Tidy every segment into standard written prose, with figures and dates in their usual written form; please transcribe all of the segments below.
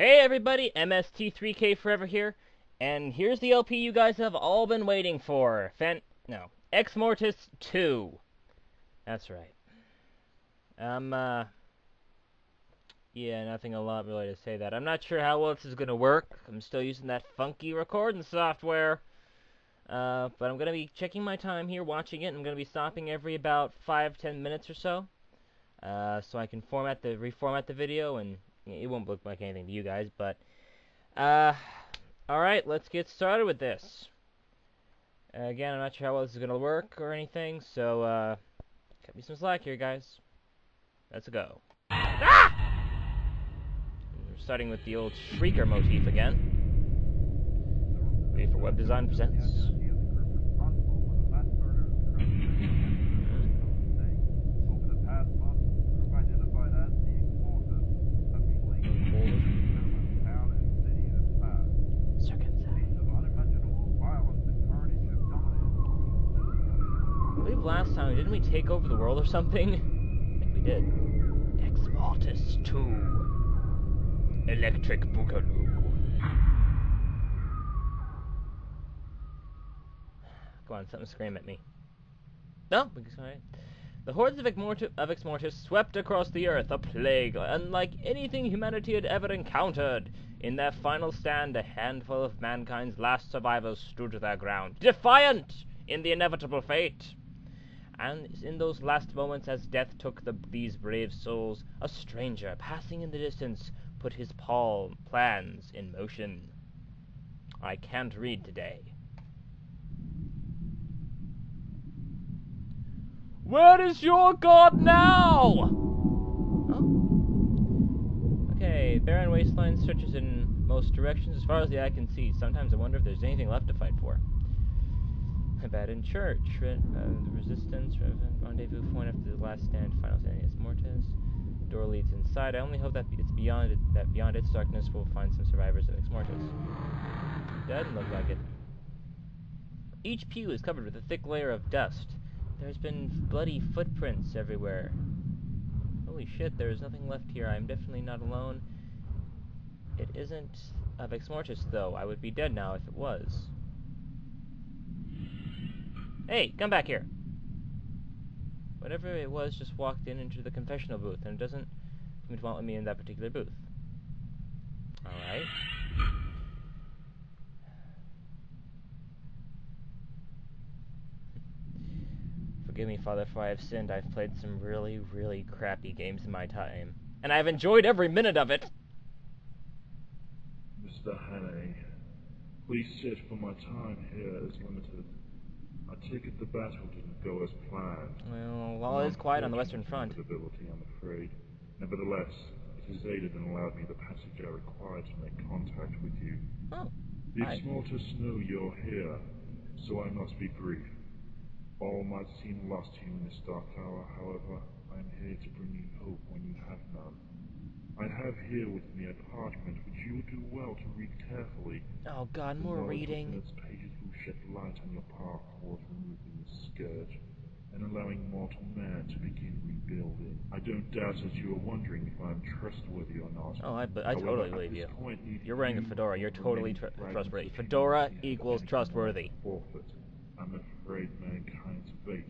Hey everybody, MST3K Forever here, and here's the LP you guys have all been waiting for. Exmortis 2. That's right. Yeah, nothing a lot really to say that. I'm not sure how well this is gonna work. I'm still using that funky recording software. But I'm gonna be checking my time here, watching it, and I'm gonna be stopping every about 5-10 minutes or so. So I can reformat the video, and it won't look like anything to you guys, but alright, let's get started with this. Again, I'm not sure how well this is going to work or anything, so, cut me some slack here, guys. Let's go. Ah! We're starting with the old Shrieker motif again. Wait for Web Design Presents. Last time, didn't we take over the world or something? I think we did. Exmortis 2. Electric Boogaloo. Come on, something scream at me. No, sorry. The hordes of Exmortis swept across the earth, a plague unlike anything humanity had ever encountered. In their final stand, a handful of mankind's last survivors stood their ground, defiant in the inevitable fate. And in those last moments, as death took these brave souls, a stranger passing in the distance put his plans in motion. I can't read today. Where is your god now? Oh. Okay, barren wasteland stretches in most directions as far as the eye can see. Sometimes I wonder if there's anything left to fight for. Abandoned church, the resistance, rendezvous point after the last stand, final standing Exmortis. The door leads inside. I only hope that beyond its darkness we'll find some survivors of Exmortis. Doesn't look like it. Each pew is covered with a thick layer of dust. There's been bloody footprints everywhere. Holy shit, there is nothing left here. I'm definitely not alone. It isn't of Exmortis, though. I would be dead now if it was. Hey, come back here. Whatever it was just walked into the confessional booth, and it doesn't seem to want me in that particular booth. Alright. Forgive me, Father, for I have sinned. I've played some really, really crappy games in my time. And I've enjoyed every minute of it! Mr. Hannay, please sit, for my time here is limited. I take it the battle didn't go as planned. Well, all is quiet on the Western Front. I'm afraid. Nevertheless, it has aided and allowed me the passage I required to make contact with you. Oh, the Exmortis know you're here, so I must be brief. All might seem lost to you in this dark hour, however, I am here to bring you hope when you have none. I have here with me a parchment which you would do well to read carefully. Oh god, more reading. Its pages will shed light on your path towards removing the scourge and allowing mortal man to begin rebuilding. I don't doubt that you are wondering if I am trustworthy or not. Oh, I totally believe you. You're wearing a fedora. You're totally trustworthy. Fedora equals trustworthy. Forfeit. I'm afraid mankind's fate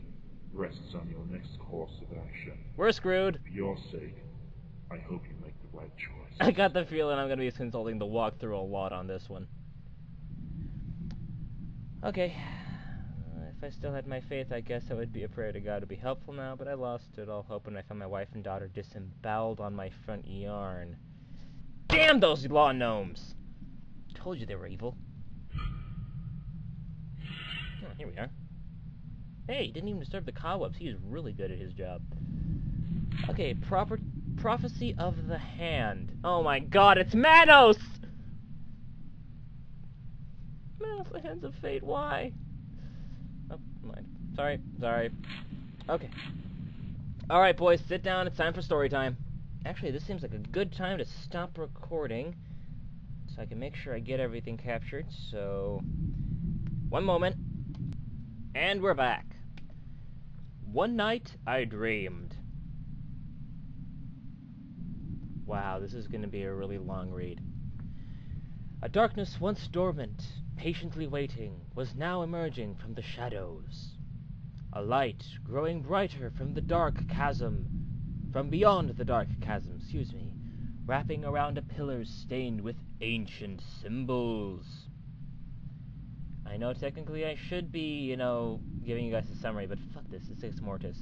rests on your next course of action. We're screwed. For your sake, I hope you make the right choice. I got the feeling I'm going to be consulting the walkthrough a lot on this one. Okay. If I still had my faith, I guess I would be a prayer to God to be helpful now, but I lost it all hope when I found my wife and daughter disemboweled on my front yarn. Damn those law gnomes! Told you they were evil. Oh, here we are. Hey, he didn't even disturb the cobwebs. He is really good at his job. Okay, Prophecy of the Hand. Oh my god, it's Manos! Manos, the Hands of Fate, why? Oh, mind. Sorry. Okay. Alright, boys, sit down. It's time for story time. Actually, this seems like a good time to stop recording so I can make sure I get everything captured, so... One moment. And we're back. One night, I dreamed. Wow, this is going to be a really long read. A darkness once dormant, patiently waiting, was now emerging from the shadows. A light growing brighter from beyond the dark chasm, wrapping around a pillar stained with ancient symbols. I know technically I should be, giving you guys a summary, but fuck this, it's Exmortis.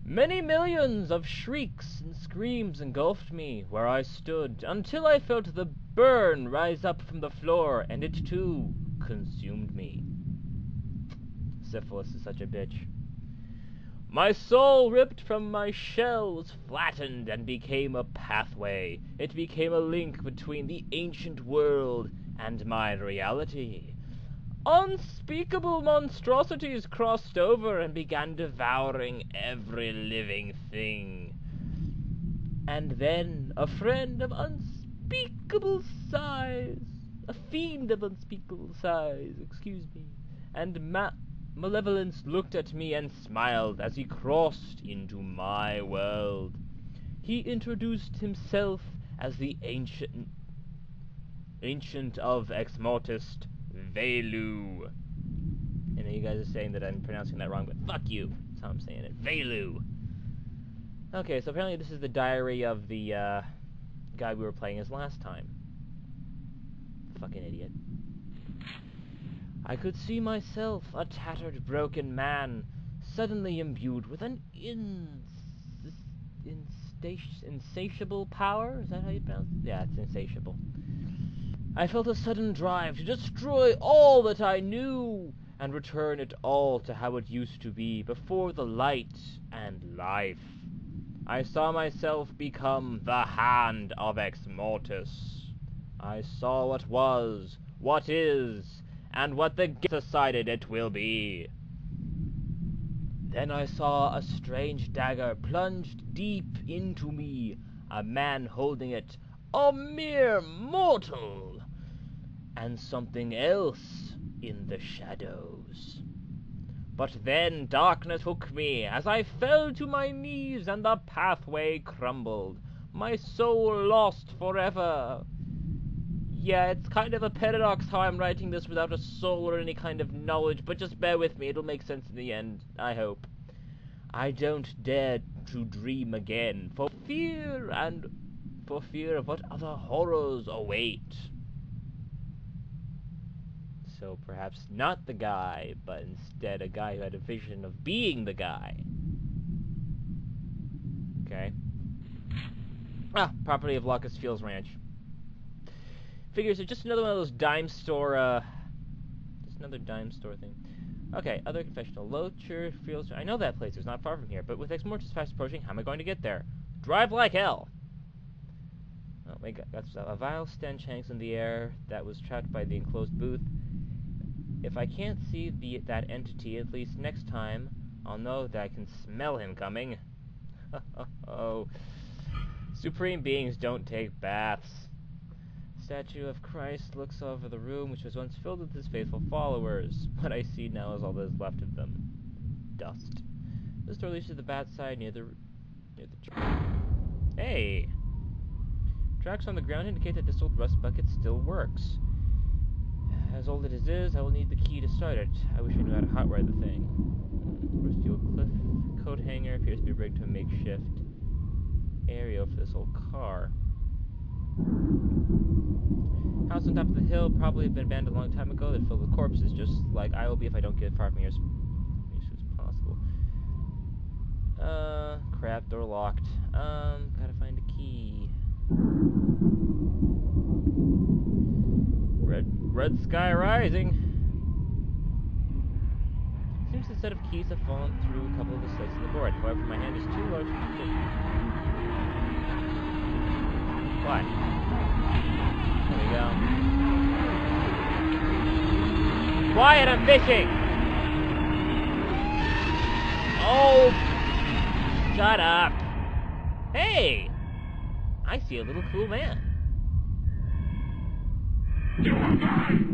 Many millions of shrieks and screams engulfed me where I stood, until I felt the burn rise up from the floor, and it too consumed me. Syphilis is such a bitch. My soul ripped from my shell was flattened and became a pathway. It became a link between the ancient world and my reality. Unspeakable monstrosities crossed over and began devouring every living thing. And then a friend of unspeakable size, a fiend of unspeakable size, and malevolence looked at me and smiled as he crossed into my world. He introduced himself as the ancient of Exmortis, Velu. I know you guys are saying that I'm pronouncing that wrong, but fuck you. That's how I'm saying it. Velu. Okay, so apparently this is the diary of the guy we were playing as last time. Fucking idiot. I could see myself, a tattered, broken man, suddenly imbued with an insatiable power? Is that how you pronounce it? Yeah, it's insatiable. I felt a sudden drive to destroy all that I knew, and return it all to how it used to be, before the light and life. I saw myself become the Hand of Exmortis. I saw what was, what is, and what the decided it will be. Then I saw a strange dagger plunged deep into me, a man holding it, a mere mortal, and something else in the shadows. But then darkness took me as I fell to my knees and the pathway crumbled, my soul lost forever. Yeah, it's kind of a paradox how I'm writing this without a soul or any kind of knowledge, but just bear with me, it'll make sense in the end, I hope. I don't dare to dream again, for fear of what other horrors await. So perhaps not the guy, but instead a guy who had a vision of being the guy. Okay. Property of Locust Fields Ranch. Figures are just another one of those dime store, just another dime store thing. Okay, other confessional. Locher Fields. I know that place is not far from here, but with Exmortis fast approaching, how am I going to get there? Drive like hell! Oh my god, that's a vile stench hangs in the air that was trapped by the enclosed booth. If I can't see that entity, at least next time, I'll know that I can smell him coming. Oh. Supreme beings don't take baths. Statue of Christ looks over the room which was once filled with his faithful followers. What I see now is all that is left of them. Dust. This door leads to the bat side near the Hey! Tracks on the ground indicate that this old rust bucket still works. As old as it is, I will need the key to start it. I wish I knew how to hotwire the thing. Rusty old cliff coat hanger appears to be rigged to a makeshift aerial for this old car. House on top of the hill probably had been abandoned a long time ago. They're filled with corpses, just like I will be if I don't get far from here as soon as possible. Crap, door locked. Gotta find a key. Red sky rising. Seems the set of keys have fallen through a couple of the slits in the board. However, my hand is too large to fit. Why? There we go. Quiet, I'm fishing! Oh! Shut up! Hey! I see a little cool man. You are mine!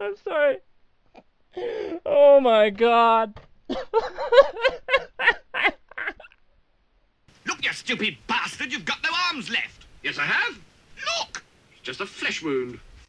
I'm sorry. Oh my god. Look, you stupid bastard, you've got no arms left. Yes, I have. Look! It's just a flesh wound.